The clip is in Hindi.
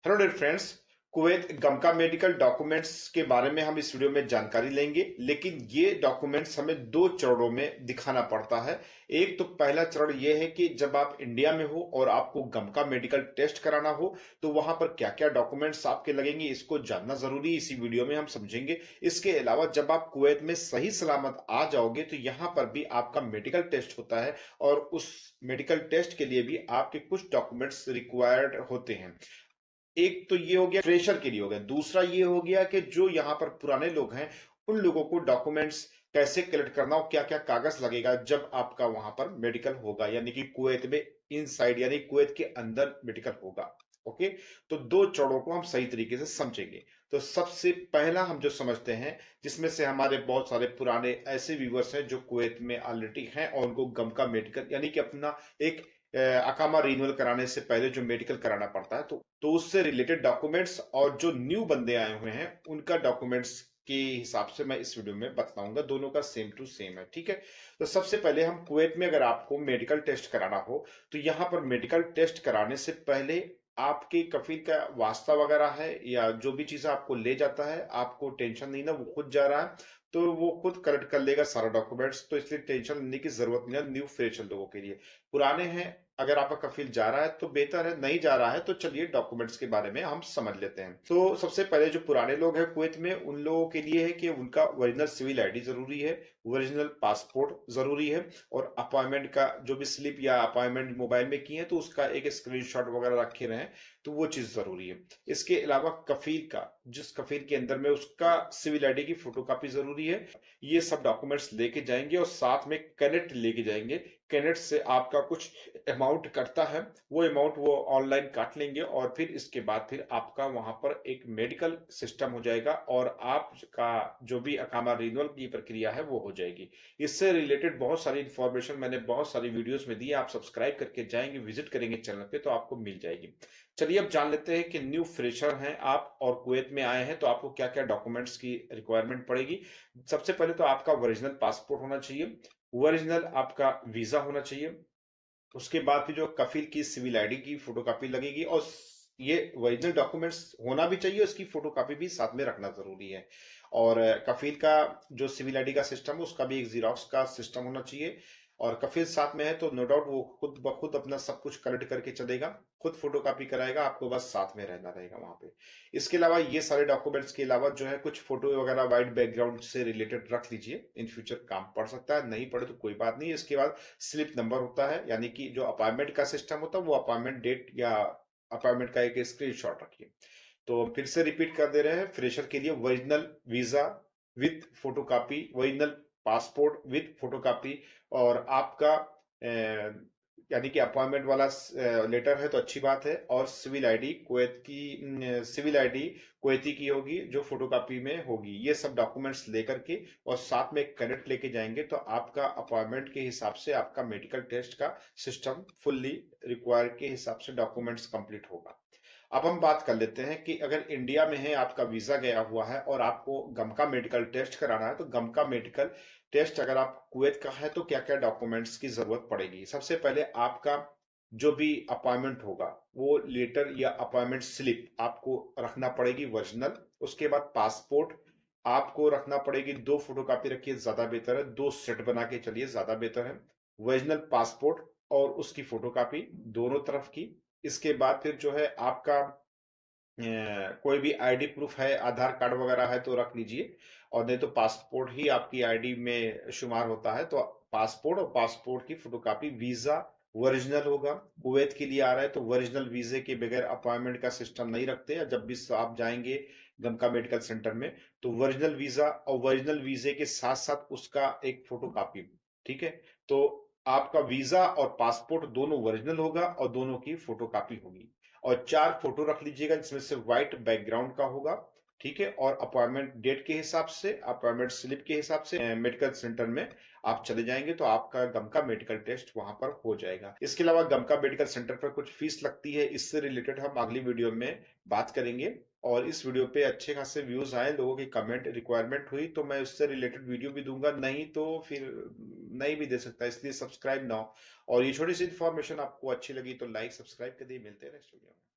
Hello dear friends. कुवैत गमका मेडिकल डॉक्यूमेंट्स के बारे में हम इस वीडियो में जानकारी लेंगे, लेकिन ये डॉक्यूमेंट्स हमें दो चरणों में दिखाना पड़ता है। एक तो पहला चरण ये है कि जब आप इंडिया में हो और आपको गमका मेडिकल टेस्ट कराना हो तो वहां पर क्या क्या डॉक्यूमेंट्स आपके लगेंगे, इसको जानना जरूरी है। इसी वीडियो में हम समझेंगे। इसके अलावा जब आप कुवैत में सही सलामत आ जाओगे तो यहाँ पर भी आपका मेडिकल टेस्ट होता है और उस मेडिकल टेस्ट के लिए भी आपके कुछ डॉक्यूमेंट्स रिक्वायर्ड होते हैं। एक तो ये हो गया फ्रेशर के लिए हो गया, दूसरा ये हो गया कि जो यहाँ पर पुराने लोग हैं उन लोगों को डॉक्यूमेंट्स कैसे कलेक्ट करना और क्या क्या कागज लगेगा जब आपका वहां पर मेडिकल होगा, यानी कि कुवैत में इनसाइड यानी कुवैत के अंदर मेडिकल होगा। ओके, तो दो चरणों को हम सही तरीके से समझेंगे। तो सबसे पहला हम जो समझते हैं, जिसमें से हमारे बहुत सारे पुराने ऐसे व्यूवर्स हैं जो कुवैत में ऑलरेडी हैं और उनको गमका मेडिकल यानी कि अपना एक अकामा रिन्यूअल कराने से पहले जो मेडिकल कराना पड़ता है, तो उससे रिलेटेड डॉक्यूमेंट्स और जो न्यू बंदे आए हुए हैं उनका डॉक्यूमेंट्स के हिसाब से मैं इस वीडियो में बताऊंगा। दोनों का सेम टू सेम है, ठीक है। तो सबसे पहले हम कुवैत में अगर आपको मेडिकल टेस्ट कराना हो तो यहाँ पर मेडिकल टेस्ट कराने से पहले आपके कफील का वास्ता वगैरह है या जो भी चीज आपको ले जाता है, आपको टेंशन नहीं ना, वो खुद जा रहा है तो वो खुद कलेक्ट कर लेगा सारा डॉक्यूमेंट्स, तो इसलिए टेंशन लेने की जरूरत नहीं है न्यू फ्रेशर लोगों के लिए। पुराने हैं, अगर आपका कफील जा रहा है तो बेहतर है, नहीं जा रहा है तो चलिए डॉक्यूमेंट्स के बारे में हम समझ लेते हैं। तो सबसे पहले जो पुराने लोग हैं कुवैत में, उन लोगों के लिए है कि उनका ओरिजिनल सिविल आईडी जरूरी है, ओरिजिनल पासपोर्ट जरूरी है और अपॉइंटमेंट का जो भी स्लिप या अपॉइंटमेंट मोबाइल में की है तो उसका एक स्क्रीनशॉट वगैरह रखे रहे, तो वो चीज जरूरी है। इसके अलावा कफील का, जिस कफील के अंदर में, उसका सिविल आईडी की फोटोकॉपी जरूरी है। ये सब डॉक्यूमेंट्स लेके जाएंगे और साथ में कैनेट लेके जाएंगे। कैनेट से आपका कुछ अमाउंट कटता है, वो अमाउंट वो ऑनलाइन काट लेंगे और फिर इसके बाद फिर आपका वहां पर एक मेडिकल सिस्टम हो जाएगा और आपका जो भी अकामा रिन्यूअल की प्रक्रिया है वो हो जाएगी। इससे रिलेटेड बहुत सारी इंफॉर्मेशन मैंने बहुत सारी वीडियोस में दी है, आप सब्सक्राइब करके जाएंगे, विजिट करेंगे चैनल पे तो आपको मिल जाएगी। चलिए अब जान लेते हैं कि न्यू फ्रेशर हैं आप और कुवैत में आए हैं तो आपको क्या क्या डॉक्यूमेंट्स की रिक्वायरमेंट पड़ेगी। सबसे पहले तो आपका ओरिजिनल पासपोर्ट होना चाहिए, ओरिजिनल आपका वीजा होना चाहिए। उसके बाद फिर जो कफील की सिविल आईडी की फोटोकॉपी लगेगी और ये ओरिजिनल डॉक्यूमेंट्स होना भी चाहिए, उसकी फोटोकॉपी भी साथ में रखना जरूरी है। और कफील का जो सिविल आईडी का सिस्टम है उसका भी एक जीरोक्स का सिस्टम होना चाहिए। और कफील साथ में है तो नो डाउट वो खुद ब खुद अपना सब कुछ कलेक्ट करके चलेगा, खुद फोटोकॉपी कराएगा, आपको बस साथ में रहना रहेगा वहां पे। इसके अलावा ये सारे डॉक्यूमेंट्स के अलावा जो है कुछ फोटो वगैरह वाइट बैकग्राउंड से रिलेटेड रख लीजिए, इन फ्यूचर काम पड़ सकता है, नहीं पड़े तो कोई बात नहीं। इसके बाद स्लिप नंबर होता है, यानी कि जो अपॉइंटमेंट का सिस्टम होता है वो अपॉइंटमेंट डेट या अपॉइंटमेंट का एक स्क्रीनशॉट रखिए। तो फिर से रिपीट कर दे रहे हैं, फ्रेशर के लिए original visa with photocopy, original passport with photocopy और आपका यानी कि अपॉइंटमेंट वाला लेटर है तो अच्छी बात है, और सिविल आईडी कुवैत की, सिविल आईडी कुवैती की होगी जो फोटोकॉपी में होगी। ये सब डॉक्यूमेंट्स लेकर के और साथ में कनेक्ट लेके जाएंगे तो आपका अपॉइंटमेंट के हिसाब से आपका मेडिकल टेस्ट का सिस्टम फुल्ली रिक्वायर के हिसाब से डॉक्यूमेंट्स कंप्लीट होगा। अब हम बात कर लेते हैं कि अगर इंडिया में है, आपका वीजा गया हुआ है और आपको गमका मेडिकल टेस्ट कराना है, तो गमका मेडिकल टेस्ट अगर आप कुवैत का है तो क्या क्या डॉक्यूमेंट्स की जरूरत पड़ेगी। सबसे पहले आपका जो भी अपॉइंटमेंट होगा वो लेटर या अपॉइंटमेंट स्लिप आपको रखना पड़ेगी ओरिजिनल। उसके बाद पासपोर्ट आपको रखना पड़ेगी, दो फोटोकॉपी रखिए ज्यादा बेहतर है, दो सेट बना के चलिए ज्यादा बेहतर है। ओरिजिनल पासपोर्ट और उसकी फोटोकॉपी दोनों तरफ की। इसके बाद फिर जो है आपका कोई भी आईडी प्रूफ है, आधार कार्ड वगैरह है तो रख लीजिए, और नहीं तो पासपोर्ट ही आपकी आईडी में शुमार होता है तो पासपोर्ट और पासपोर्ट की फोटोकॉपी। वीजा ओरिजिनल होगा, कुवैत के लिए आ रहा है तो ओरिजिनल वीजे के बगैर अपॉइंटमेंट का सिस्टम नहीं रखते हैं। जब भी आप जाएंगे गमका मेडिकल सेंटर में तो ओरिजिनल वीजा और ओरिजिनल वीजे के साथ साथ उसका एक फोटोकॉपी, ठीक है। तो आपका वीजा और पासपोर्ट दोनों ओरिजिनल होगा और दोनों की फोटोकॉपी होगी। और चार फोटो रख लीजिएगा जिसमें से व्हाइट बैकग्राउंड का होगा, ठीक है। और अपॉइंटमेंट डेट के हिसाब से, अपॉइंटमेंट स्लिप के हिसाब से मेडिकल सेंटर में आप चले जाएंगे तो आपका गमका मेडिकल टेस्ट वहां पर हो जाएगा। इसके अलावा गमका मेडिकल सेंटर पर कुछ फीस लगती है, इससे रिलेटेड हम अगली वीडियो में बात करेंगे। और इस वीडियो पे अच्छे खासे व्यूज आए, लोगों की कमेंट रिक्वायरमेंट हुई तो मैं उससे रिलेटेड वीडियो भी दूंगा, नहीं तो फिर नहीं भी दे सकता, इसलिए सब्सक्राइब ना हो। और ये छोटी सी इन्फॉर्मेशन आपको अच्छी लगी तो लाइक सब्सक्राइब कर दिए। मिलते हैं नेक्स्ट वीडियो में।